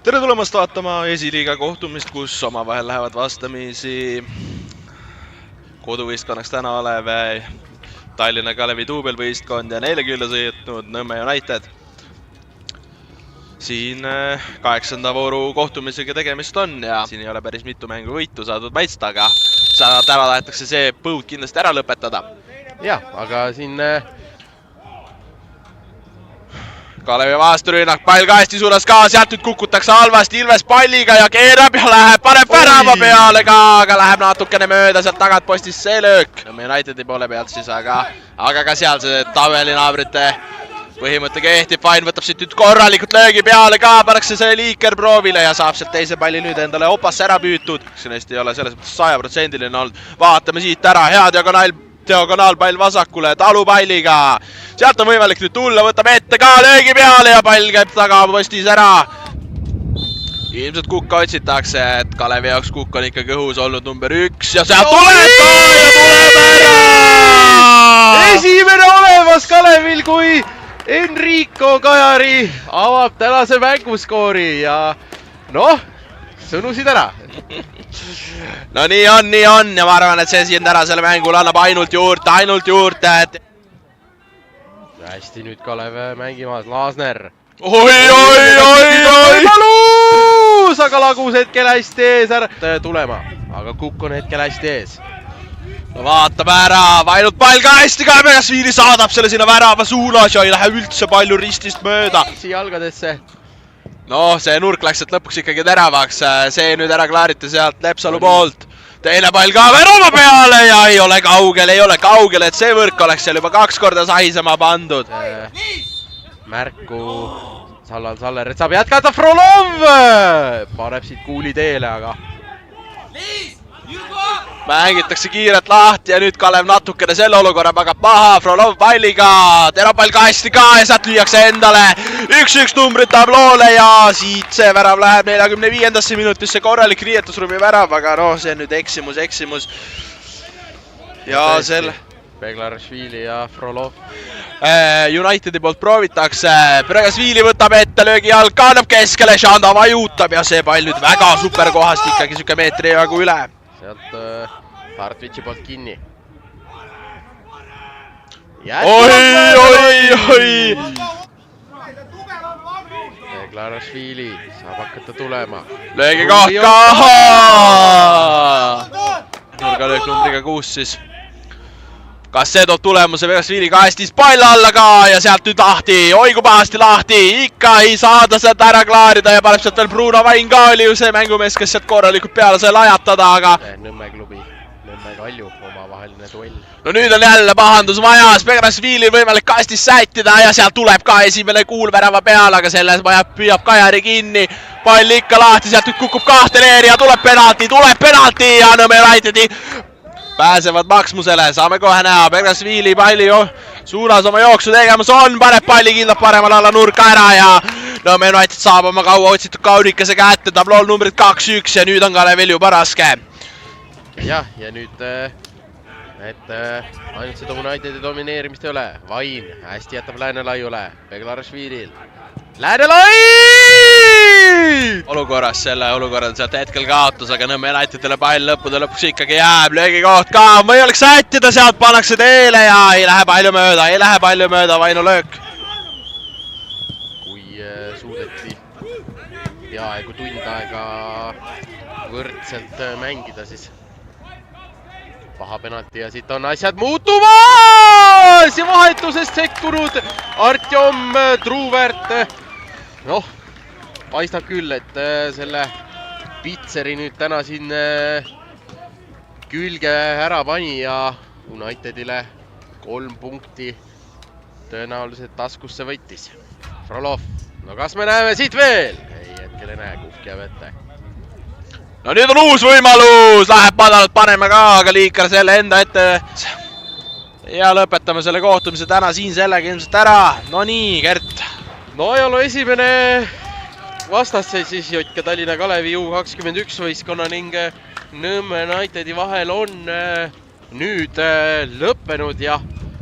Tere tulemast vaatama esiliiga kohtumist, kus omavahel lähevad vastamisi koduvõistkonnaks täna olev Tallinna Kalevi duubelvõistkond ja neile külla sõitnud Nõmme United. Siin 8. vooru kohtumisega tegemist on ja siin ei ole päris mitu mängu võitu saadud maitsta, aga täna tahetakse see põud kindlasti ära lõpetada. Jah, aga siin Kalevi vasturünnak, pall kaesti suunas ka, sealt nüüd kukutakse halvasti Ilves palliga ja keerab ja läheb, paneb värava peale ka, aga läheb natukene mööda sealt tagant postist see löök. Nõmme Unitedi poole pealt siis, aga ka seal see tabelinaabrite põhimõte kehtib, Fain võtab siit nüüd korralikult löögi peale ka, pannakse see liiker proovile ja saab sealt teise palli nüüd endale opasse ära püütud. See neist ei ole selles mõttes 100% olnud. Vaatame siit ära, hea diagonaalpall vasakule, talupalliga. Sealt on võimalik nüüd tulla, võtab ette ka löögi peale ja pall käib taga postis ära. Ilmselt Kukka otsitakse, et Kalevi jaoks Kukk on ikkagi õhus olnud number 1 ja sealt tuleb ka ja tuleb ära! Esimene olemas Kalevil, kui Enrico Kajari avab tänase mänguskoori ja noh, sõnusid ära. No nii on ja ma arvan, et see siin ära selle mängul annab ainult juurde. Hästi nüüd Kalev mängimas, Laasner. Oi! Valus, aga lagus hetkel hästi ees ära tulema, aga Kukk on hetkel hästi ees. No vaatab ära, ainult pall ka hästi ka, Pegasviili saadab selle sinna värava suunas ja ei lähe üldse palju ristist mööda. Jalgadesse. No see nurk läks sealt lõpuks ikkagi teravaks, see nüüd ära klaariti sealt Lepsalu poolt. Teine pall ka värava peale ja ei ole kaugel, et see võrk oleks seal juba 2 korda sahisema pandud. Märku Sallal Saller, et saab jätkata Frolov! Paneb siit kuuli teele, aga mängitakse kiirelt lahti ja nüüd Kalev natukene selle olukorra magab maha, Frolov palliga, terapall ka hästi ka ja sealt lüüakse endale 1-1 numbrid tabloole ja siit see värav läheb 45. minutisse, korralik riietusruumi värav, aga noh, see on nüüd eksimus. Ja selle Beglarashvili ja Frolov. Unitedi poolt proovitakse, Pregasviili võtab ette, löögi jalg kannab keskele, Šanda vajutab ja see pall nüüd väga super kohast ikkagi süke meetri jagu üle. Sealt Hartvitsi poolt kinni. Oi! Beglarashvili saab hakata tulema. Löögi koht ka! Nurgalöök numbriga 6 siis. Kas see toob tulemuse, Vegasviili kaestis pall alla ka ja sealt nüüd lahti, oi kui pahasti lahti, ikka ei saada sealt ära klaarida ja paneb sealt veel Bruno Vain ka oli ju see mängumees, kes sealt korralikult peale sai lajatada, aga Nõmme klubi, Nõmme Kalju omavaheline duell. No nüüd on jälle pahandus majas, Vegasviili võimalik kastis sättida ja sealt tuleb ka esimene kuulvärava peale, aga selles püüab Kajari kinni, pall ikka lahti, sealt nüüd kukub 2 leeri ja tuleb penalti ja Nõmme Unitedi pääsevad maksmusele, saame kohe näha, Begrasviili palli suunas oma jooksu tegemas on, paneb palli kindlalt paremal alla nurka ära ja Nõmme United saab oma kaua otsitud kaurikese kätte, tablool numbrid 2-1 ja nüüd on Kalevil juba raske. Jah, ja nüüd ainult seda Unitedi domineerimist ei ole, Vain hästi jätab Lääne-Laiule, Beglarashvilil. Lääne-Lai! Olukorras sealt hetkel kaotus, aga Nõmme Unitedile pall lõppude lõpuks ikkagi jääb, löögi koht ka, võimalik sättida, sealt pannakse teele ja ei lähe palju mööda, Vainu löök. Kui suudeti peaaegu tund aega võrdselt mängida, siis paha penalti ja siit on asjad muutumas ja vahetusest sekkunud Artjom Truuvert. Noh, paistab küll, et selle Pitseri nüüd täna siin külge ära pani ja Unitedile 3 punkti tõenäoliselt taskusse võttis. Frolov, no kas me näeme siit veel? Ei, hetkel ei näe, Kukk jääb ette. No nüüd on uus võimalus, läheb padalat panema ka, aga liikar selle enda ette. Ja lõpetame selle kohtumise täna siin sellega ilmselt ära. No nii, Gert. No ja esimene vastasseis siis Jotka Tallinna Kalevi U21 võistkonna ning Nõmme Unitedi vahel on nüüd lõppenud ja